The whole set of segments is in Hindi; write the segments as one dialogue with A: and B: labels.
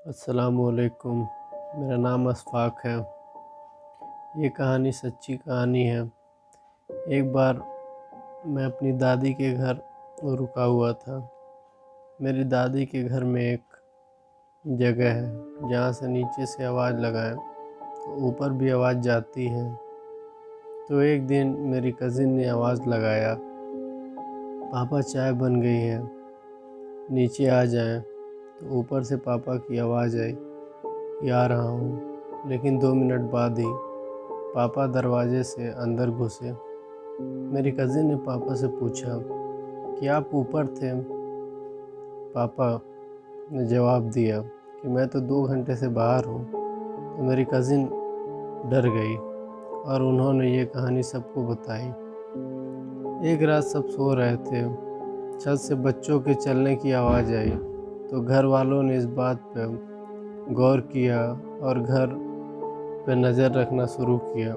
A: अस्सलामुअलैकुम। मेरा नाम अशफ़ाक़ है। ये कहानी सच्ची कहानी है। एक बार मैं अपनी दादी के घर रुका हुआ था। मेरी दादी के घर में एक जगह है जहाँ से नीचे से आवाज़ लगाएं तो ऊपर भी आवाज़ जाती है। तो एक दिन मेरी कज़िन ने आवाज़ लगाया, पापा चाय बन गई है, नीचे आ जाएं। तो ऊपर से पापा की आवाज़ आई, आ रहा हूँ। लेकिन 2 मिनट बाद ही पापा दरवाजे से अंदर घुसे। मेरी कज़िन ने पापा से पूछा कि आप ऊपर थे? पापा ने जवाब दिया कि मैं तो 2 घंटे से बाहर हूँ। तो मेरी कज़िन डर गई और उन्होंने ये कहानी सबको बताई। एक रात सब सो रहे थे, छत से बच्चों के चलने की आवाज़ आई तो घर वालों ने इस बात पर गौर किया और घर पे नज़र रखना शुरू किया।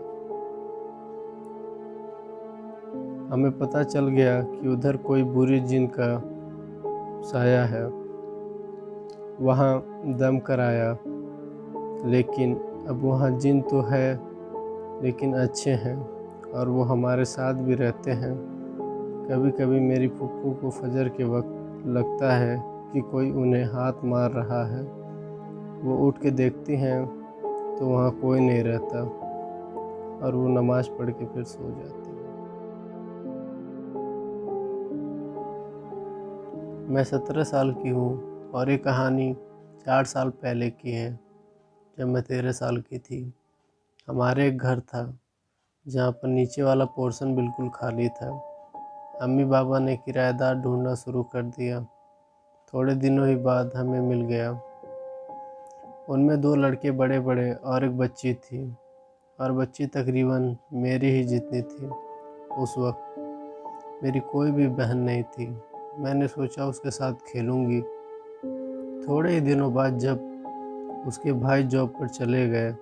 A: हमें पता चल गया कि उधर कोई बुरी जिन का साया है। वहाँ दम कराया, लेकिन अब वहाँ जिन तो है लेकिन अच्छे हैं और वो हमारे साथ भी रहते हैं। कभी कभी मेरी फूफू को फजर के वक्त लगता है कि कोई उन्हें हाथ मार रहा है। वो उठ के देखती हैं तो वहाँ कोई नहीं रहता और वो नमाज़ पढ़ के फिर सो जाती है। मैं 17 साल की हूँ और ये कहानी 4 साल पहले की है, जब मैं 13 साल की थी। हमारे एक घर था जहाँ पर नीचे वाला पोर्शन बिल्कुल खाली था। अम्मी बाबा ने किराएदार ढूंढना शुरू कर दिया। थोड़े दिनों ही बाद हमें मिल गया। उनमें 2 लड़के बड़े बड़े और एक बच्ची थी, और बच्ची तकरीबन मेरी ही जितनी थी। उस वक्त मेरी कोई भी बहन नहीं थी। मैंने सोचा उसके साथ खेलूँगी। थोड़े ही दिनों बाद जब उसके भाई जॉब पर चले गए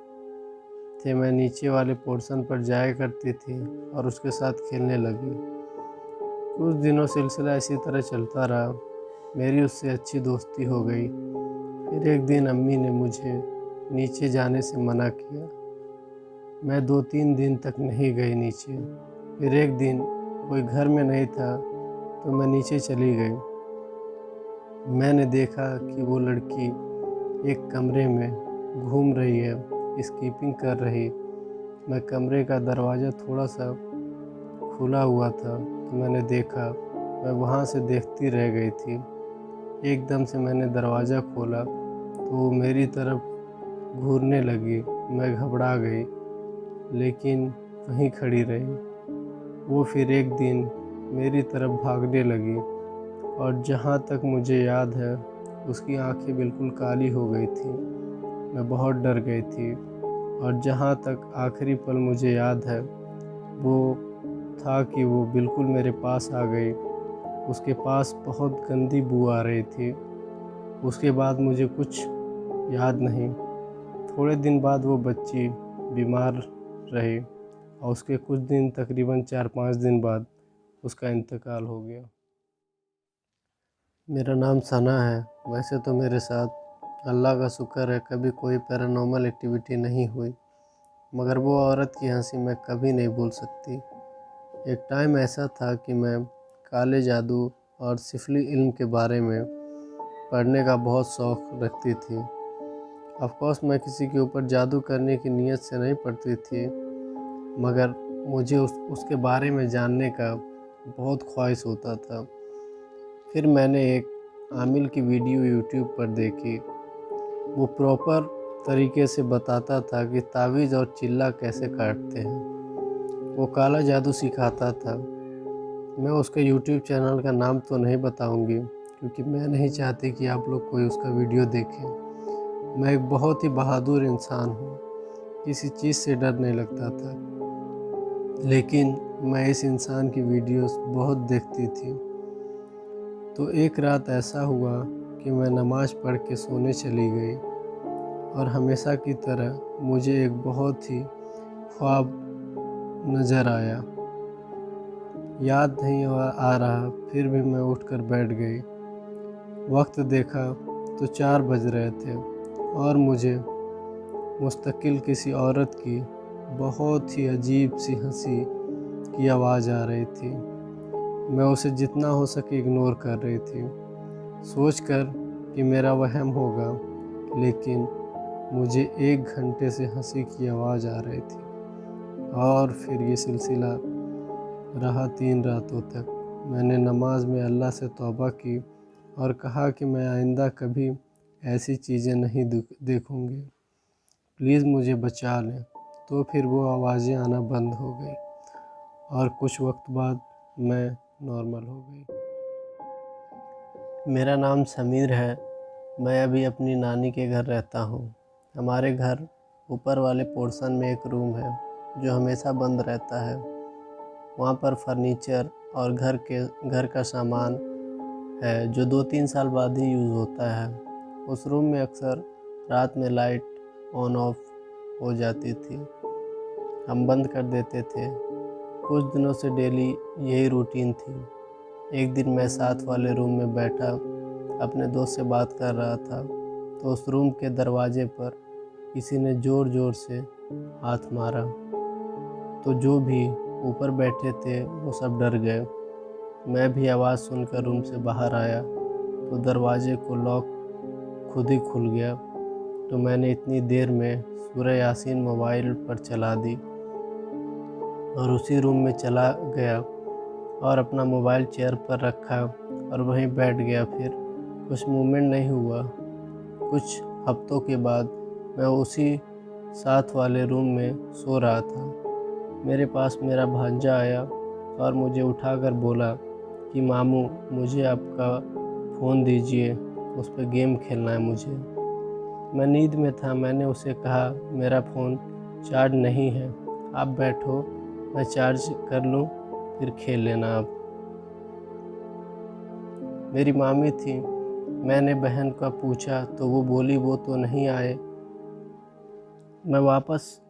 A: थे, मैं नीचे वाले पोर्शन पर जाया करती थी और उसके साथ खेलने लगी। कुछ दिनों सिलसिला इसी तरह चलता रहा। मेरी उससे अच्छी दोस्ती हो गई। फिर एक दिन अम्मी ने मुझे नीचे जाने से मना किया। मैं 2-3 दिन तक नहीं गई नीचे। फिर एक दिन कोई घर में नहीं था तो मैं नीचे चली गई। मैंने देखा कि वो लड़की एक कमरे में घूम रही है, स्कीपिंग कर रही। मैं कमरे का दरवाज़ा थोड़ा सा खुला हुआ था तो मैंने देखा। मैं वहाँ से देखती रह गई थी। एकदम से मैंने दरवाज़ा खोला तो वो मेरी तरफ घूरने लगी। मैं घबरा गई, लेकिन वहीं खड़ी रही। वो फिर एक दिन मेरी तरफ भागने लगी और जहाँ तक मुझे याद है उसकी आंखें बिल्कुल काली हो गई थी। मैं बहुत डर गई थी और जहाँ तक आखिरी पल मुझे याद है वो था कि वो बिल्कुल मेरे पास आ गई। उसके पास बहुत गंदी बू आ रही थी। उसके बाद मुझे कुछ याद नहीं। थोड़े दिन बाद वो बच्ची बीमार रही और उसके कुछ दिन, तकरीबन 4-5 दिन बाद उसका इंतकाल हो गया। मेरा नाम सना है। वैसे तो मेरे साथ अल्लाह का शुक्र है कभी कोई पैरानॉर्मल एक्टिविटी नहीं हुई, मगर वो औरत की हंसी मैं कभी नहीं भूल सकती। एक टाइम ऐसा था कि मैं काले जादू और सिफली इल्म के बारे में पढ़ने का बहुत शौक़ रखती थी। ऑफ कोर्स मैं किसी के ऊपर जादू करने की नीयत से नहीं पढ़ती थी, मगर मुझे उसके बारे में जानने का बहुत ख्वाहिश होता था। फिर मैंने एक आमिल की वीडियो यूट्यूब पर देखी। वो प्रॉपर तरीके से बताता था कि तावीज़ और चिल्ला कैसे काटते हैं। वो काला जादू सिखाता था। मैं उसके यूट्यूब चैनल का नाम तो नहीं बताऊंगी, क्योंकि मैं नहीं चाहती कि आप लोग कोई उसका वीडियो देखें। मैं एक बहुत ही बहादुर इंसान हूँ, किसी चीज़ से डर नहीं लगता था, लेकिन मैं इस इंसान की वीडियोस बहुत देखती थी। तो एक रात ऐसा हुआ कि मैं नमाज़ पढ़ के सोने चली गई और हमेशा की तरह मुझे एक बहुत ही ख्वाब नज़र आया। याद नहीं आ रहा, फिर भी मैं उठकर बैठ गई। वक्त देखा तो 4 बज रहे थे। और मुझे मुस्तकिल किसी औरत की बहुत ही अजीब सी हंसी की आवाज़ आ रही थी। मैं उसे जितना हो सके इग्नोर कर रही थी, सोचकर कि मेरा वहम होगा, लेकिन मुझे 1 घंटे से हंसी की आवाज़ आ रही थी। और फिर ये सिलसिला रहा 3 रातों तक। मैंने नमाज में अल्लाह से तौबा की और कहा कि मैं आइंदा कभी ऐसी चीज़ें नहीं देखूंगी, प्लीज़ मुझे बचा लें। तो फिर वो आवाज़ें आना बंद हो गई और कुछ वक्त बाद मैं नॉर्मल हो गई। मेरा नाम समीर है। मैं अभी अपनी नानी के घर रहता हूँ। हमारे घर ऊपर वाले पोर्शन में एक रूम है जो हमेशा बंद रहता है। वहाँ पर फर्नीचर और घर का सामान है जो 2-3 साल बाद ही यूज़ होता है। उस रूम में अक्सर रात में लाइट ऑन ऑफ हो जाती थी, हम बंद कर देते थे। कुछ दिनों से डेली यही रूटीन थी। एक दिन मैं साथ वाले रूम में बैठा अपने दोस्त से बात कर रहा था तो उस रूम के दरवाजे पर किसी ने ज़ोर ज़ोर से हाथ मारा। तो जो भी ऊपर बैठे थे वो सब डर गए। मैं भी आवाज़ सुनकर रूम से बाहर आया तो दरवाजे को लॉक खुद ही खुल गया। तो मैंने इतनी देर में सूरह यासीन मोबाइल पर चला दी और उसी रूम में चला गया और अपना मोबाइल चेयर पर रखा और वहीं बैठ गया। फिर कुछ मूवमेंट नहीं हुआ। कुछ हफ्तों के बाद मैं उसी साथ वाले रूम में सो रहा था। मेरे पास मेरा भांजा आया और मुझे उठाकर बोला कि मामू मुझे आपका फ़ोन दीजिए, उस पर गेम खेलना है मुझे। मैं नींद में था। मैंने उसे कहा मेरा फ़ोन चार्ज नहीं है, आप बैठो मैं चार्ज कर लूँ फिर खेल लेना आप। मेरी मामी थी। मैंने बहन का पूछा तो वो बोली वो तो नहीं आए। मैं वापस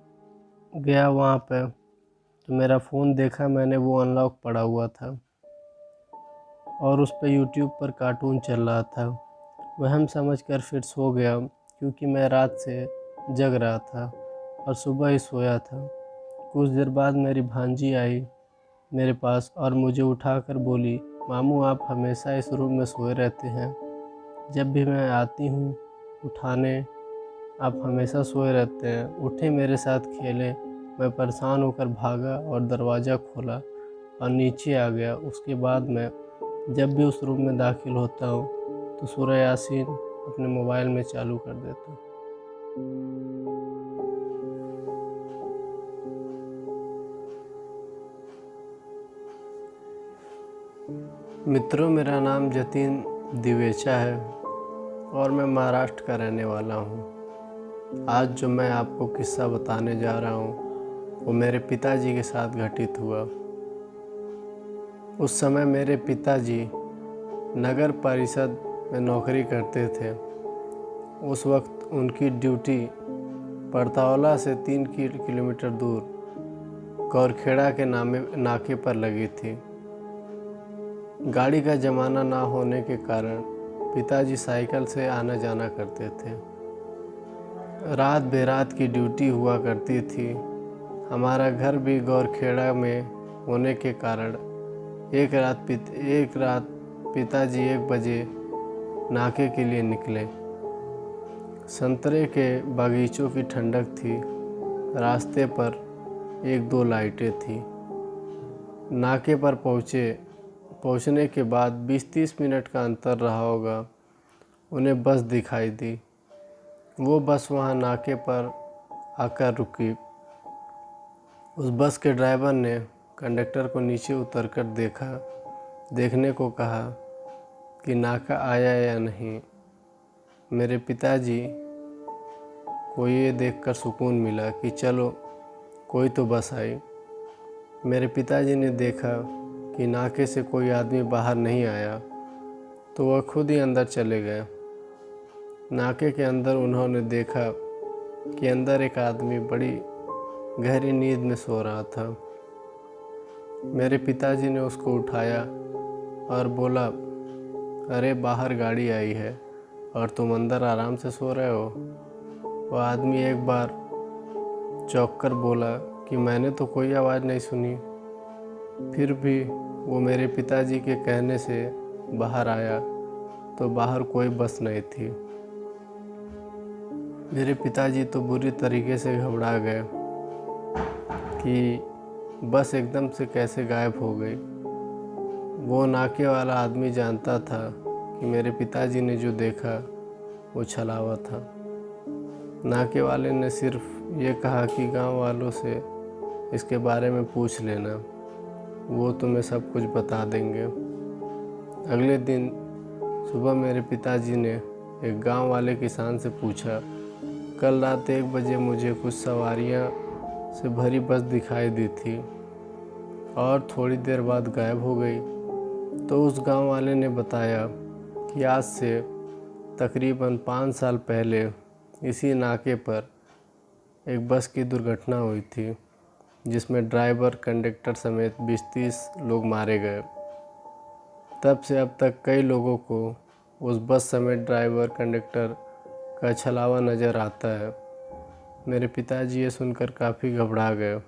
A: गया वहाँ पे तो मेरा फ़ोन देखा मैंने, वो अनलॉक पड़ा हुआ था और उस पर यूट्यूब पर कार्टून चल रहा था। वहम समझकर फिर सो गया क्योंकि मैं रात से जग रहा था और सुबह ही सोया था। कुछ देर बाद मेरी भांजी आई मेरे पास और मुझे उठाकर बोली मामू आप हमेशा इस रूम में सोए रहते हैं, जब भी मैं आती हूँ उठाने आप हमेशा सोए रहते हैं, उठे मेरे साथ खेलें। मैं परेशान होकर भागा और दरवाज़ा खोला और नीचे आ गया। उसके बाद मैं जब भी उस रूम में दाखिल होता हूँ तो सूरह यासीन अपने मोबाइल में चालू कर देता हूँ। मित्रों, मेरा नाम जतिन दिवेचा है और मैं महाराष्ट्र का रहने वाला हूँ। आज जो मैं आपको किस्सा बताने जा रहा हूँ वो मेरे पिताजी के साथ घटित हुआ। उस समय मेरे पिताजी नगर परिषद में नौकरी करते थे। उस वक्त उनकी ड्यूटी परतौला से 3 किलोमीटर दूर गौरखेड़ा के नाके पर लगी थी। गाड़ी का ज़माना ना होने के कारण पिताजी साइकिल से आना जाना करते थे। रात बेरात की ड्यूटी हुआ करती थी। हमारा घर भी गौरखेड़ा में होने के कारण एक रात पिताजी 1 बजे नाके के लिए निकले। संतरे के बागीचों की ठंडक थी। रास्ते पर 1-2 लाइटें थी। नाके पर पहुंचने के बाद 20-30 मिनट का अंतर रहा होगा, उन्हें बस दिखाई दी। वो बस वहाँ नाके पर आकर रुकी। उस बस के ड्राइवर ने कंडक्टर को नीचे उतरकर देखने को कहा कि नाका आया या नहीं। मेरे पिताजी को ये देखकर सुकून मिला कि चलो कोई तो बस आई। मेरे पिताजी ने देखा कि नाके से कोई आदमी बाहर नहीं आया तो वह खुद ही अंदर चले गए। नाके के अंदर उन्होंने देखा कि अंदर एक आदमी बड़ी गहरी नींद में सो रहा था। मेरे पिताजी ने उसको उठाया और बोला, अरे बाहर गाड़ी आई है और तुम अंदर आराम से सो रहे हो। वह आदमी एक बार चौंक कर बोला कि मैंने तो कोई आवाज़ नहीं सुनी। फिर भी वो मेरे पिताजी के कहने से बाहर आया तो बाहर कोई बस नहीं थी। मेरे पिताजी तो बुरी तरीके से घबरा गए कि बस एकदम से कैसे गायब हो गई। वो नाके वाला आदमी जानता था कि मेरे पिताजी ने जो देखा वो छलावा था। नाके वाले ने सिर्फ ये कहा कि गांव वालों से इसके बारे में पूछ लेना, वो तुम्हें सब कुछ बता देंगे। अगले दिन सुबह मेरे पिताजी ने एक गांव वाले किसान से पूछा, कल रात 1 बजे मुझे कुछ सवारियां से भरी बस दिखाई दी थी और थोड़ी देर बाद गायब हो गई। तो उस गांव वाले ने बताया कि आज से तकरीबन 5 साल पहले इसी नाके पर एक बस की दुर्घटना हुई थी जिसमें ड्राइवर, कंडक्टर समेत 20-30 लोग मारे गए। तब से अब तक कई लोगों को उस बस समेत ड्राइवर, कंडक्टर का छलावा नज़र आता है। मेरे पिताजी ये सुनकर काफ़ी घबरा गए।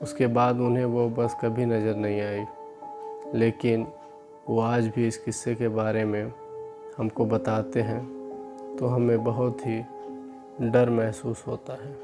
A: उसके बाद उन्हें वो बस कभी नज़र नहीं आई, लेकिन वो आज भी इस किस्से के बारे में हमको बताते हैं तो हमें बहुत ही डर महसूस होता है।